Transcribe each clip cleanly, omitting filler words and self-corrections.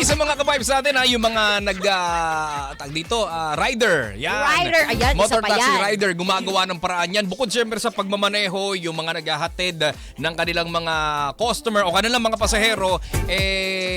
sa mga ka-vibes natin yung mga rider. Yan. Rider, ayan, Motor isa pa taxi yan. rider, gumagawa ng paraan yan. Bukod syempre sa pagmamaneho, yung mga naghahatid ng kanilang mga customer o kanilang mga pasahero,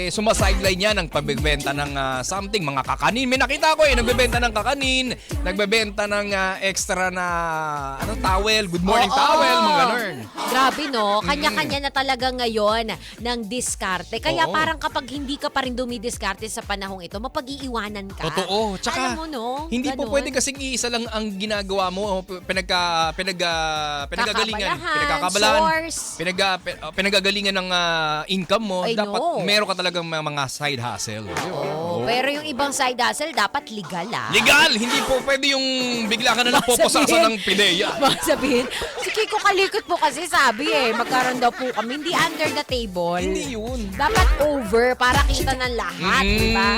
sumasideline yan ng pagbebenta ng something, mga kakanin. May nakita ko nagbebenta ng kakanin, nagbebenta ng extra na towel, good morning towel, mga ganun. Grabe no, kanya-kanya na talaga ngayon ng diskarte. Kaya Oo. parang kapag hindi ka pa rin dumidiskarte sa panahong ito, mapag-iiwanan ka. Totoo. Tsaka, alam mo no? hindi po Ganun. pwede kasing iisa lang ang ginagawa mo. Pinagagalingan. Kakabalahan, source. Pinagagalingan ng income mo. I Dapat know. meron ka talagang mga side hustle. Oo, pero yung ibang side hustle, dapat legal Legal! Hindi po pwede yung bigla ka na lang pupusasan ng pideya. Baka sabihin, si Kiko Kalikot po kasi sabi magkaroon daw po kami, hindi under the table. Hindi yun. Dapat over para kita ng lahat, di ba?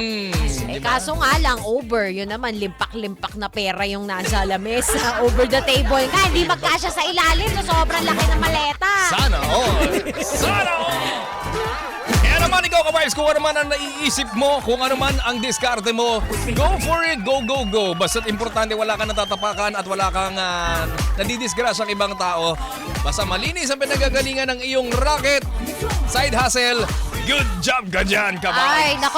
Diba? Kaso nga lang, over. Yun naman, limpak-limpak na pera yung nasa lamesa. Over the table. Nga, hindi magkasya sa ilalim. So, sobrang laki ng maleta. Sana all! Sana all! Kaya naman ikaw ka-vibes, kung ano man ang naiisip mo, kung ano man ang diskarte mo, go for it, go, go, go. Basta't importante wala kang natatapakan at wala kang nadidisgrasya ang ibang tao. Basta malinis ang pinagagalingan ng iyong racket, side hustle, good job ka dyan, ka-vibes. Ay, nako.